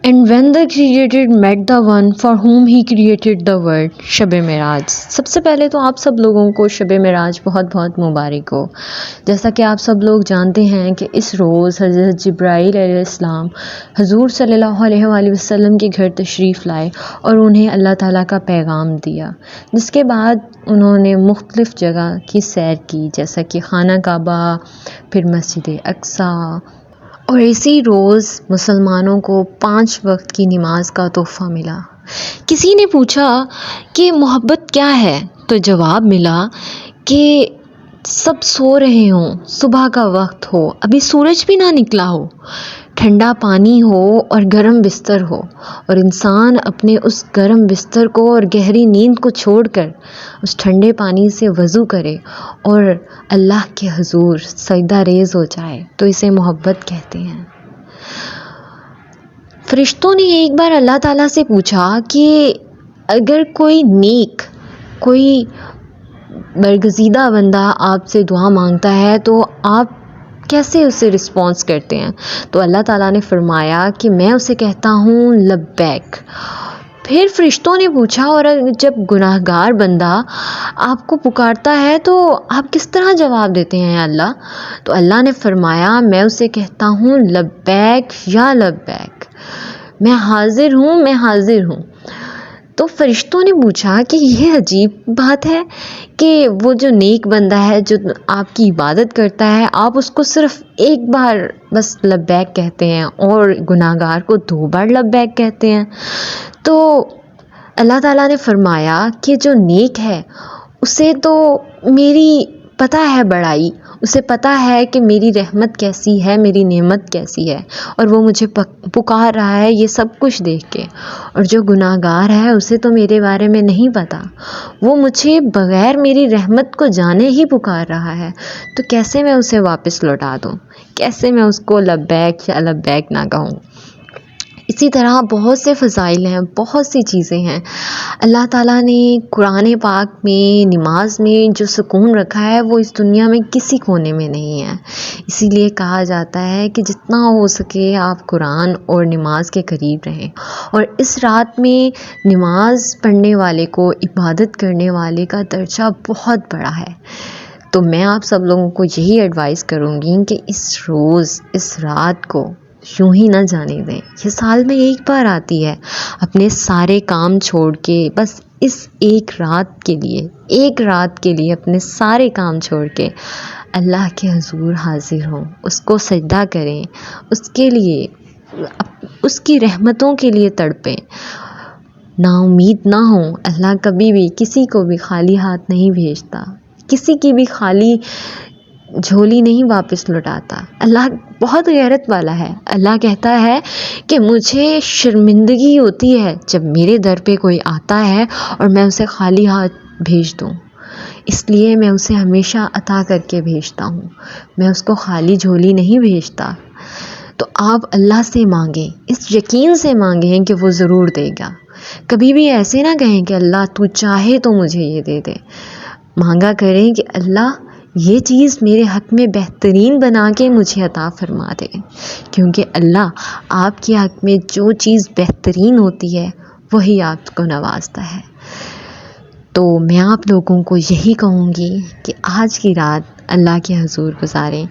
And when the created met the one for whom he created the world. شب معراج. سب سے پہلے تو آپ سب لوگوں کو شب معراج بہت بہت مبارک ہو. جیسا کہ آپ سب لوگ جانتے ہیں کہ اس روز حضرت جبرائیل علیہ السلام حضور صلی اللہ علیہ وآلہ وسلم کے گھر تشریف لائے اور انہیں اللہ تعالیٰ کا پیغام دیا، جس کے بعد انہوں نے مختلف جگہ کی سیر کی، جیسا کہ خانہ کعبہ، پھر مسجد اقصیٰ. اور اسی روز مسلمانوں کو 5 وقت کی نماز کا تحفہ ملا. کسی نے پوچھا کہ محبت کیا ہے؟ تو جواب ملا کہ سب سو رہے ہوں، صبح کا وقت ہو، ابھی سورج بھی نہ نکلا ہو، ٹھنڈا پانی ہو اور گرم بستر ہو، اور انسان اپنے اس گرم بستر کو اور گہری نیند کو چھوڑ کر اس ٹھنڈے پانی سے وضو کرے اور اللہ کے حضور سجدہ ریز ہو جائے، تو اسے محبت کہتے ہیں. فرشتوں نے ایک بار اللہ تعالیٰ سے پوچھا کہ اگر کوئی نیک، کوئی برگزیدہ بندہ آپ سے دعا مانگتا ہے تو آپ کیسے اسے رسپانس کرتے ہیں؟ تو اللہ تعالیٰ نے فرمایا کہ میں اسے کہتا ہوں لبیک. پھر فرشتوں نے پوچھا اور جب گناہ گار بندہ آپ کو پکارتا ہے تو آپ کس طرح جواب دیتے ہیں اللہ؟ تو اللہ نے فرمایا میں اسے کہتا ہوں لبیک یا لبیک، میں حاضر ہوں، میں حاضر ہوں. تو فرشتوں نے پوچھا کہ یہ عجیب بات ہے کہ وہ جو نیک بندہ ہے، جو آپ کی عبادت کرتا ہے، آپ اس کو صرف ایک بار بس لبیک کہتے ہیں اور گناہ گار کو 2 بار لبیک کہتے ہیں. تو اللہ تعالیٰ نے فرمایا کہ جو نیک ہے اسے تو میری پتہ ہے بڑائی، اسے پتہ ہے کہ میری رحمت کیسی ہے، میری نعمت کیسی ہے، اور وہ مجھے پکار رہا ہے یہ سب کچھ دیکھ کے. اور جو گناہ گار ہے اسے تو میرے بارے میں نہیں پتہ، وہ مجھے بغیر میری رحمت کو جانے ہی پکار رہا ہے، تو کیسے میں اسے واپس لوٹا دوں؟ کیسے میں اس کو لبیک یا لبیک نہ کہوں؟ اسی طرح بہت سے فضائل ہیں، بہت سی چیزیں ہیں. اللہ تعالیٰ نے قرآن پاک میں نماز میں جو سکون رکھا ہے وہ اس دنیا میں کسی کونے میں نہیں ہے. اسی لیے کہا جاتا ہے کہ جتنا ہو سکے آپ قرآن اور نماز کے قریب رہیں، اور اس رات میں نماز پڑھنے والے کو، عبادت کرنے والے کا درجہ بہت بڑا ہے. تو میں آپ سب لوگوں کو یہی ایڈوائز کروں گی کہ اس روز، اس رات کو یوں ہی نہ جانے دیں. یہ سال میں ایک بار آتی ہے. اپنے سارے کام چھوڑ کے بس اس ایک رات کے لیے اپنے سارے کام چھوڑ کے اللہ کے حضور حاضر ہوں، اس کو سجدہ کریں، اس کے لیے، اس کی رحمتوں کے لیے تڑپیں. نا امید نہ ہوں. اللہ کبھی بھی کسی کو بھی خالی ہاتھ نہیں بھیجتا، کسی کی بھی خالی جھولی نہیں واپس لوٹاتا. اللہ بہت غیرت والا ہے. اللہ کہتا ہے کہ مجھے شرمندگی ہوتی ہے جب میرے در پہ کوئی آتا ہے اور میں اسے خالی ہاتھ بھیج دوں، اس لیے میں اسے ہمیشہ عطا کر کے بھیجتا ہوں، میں اس کو خالی جھولی نہیں بھیجتا. تو آپ اللہ سے مانگیں، اس یقین سے مانگیں کہ وہ ضرور دے گا. کبھی بھی ایسے نہ کہیں کہ اللہ تو چاہے تو مجھے یہ دے دے. مانگا کریں کہ اللہ یہ چیز میرے حق میں بہترین بنا کے مجھے عطا فرما دے، کیونکہ اللہ آپ کے حق میں جو چیز بہترین ہوتی ہے وہی آپ کو نوازتا ہے. تو میں آپ لوگوں کو یہی کہوں گی کہ آج کی رات اللہ کے حضور گزاریں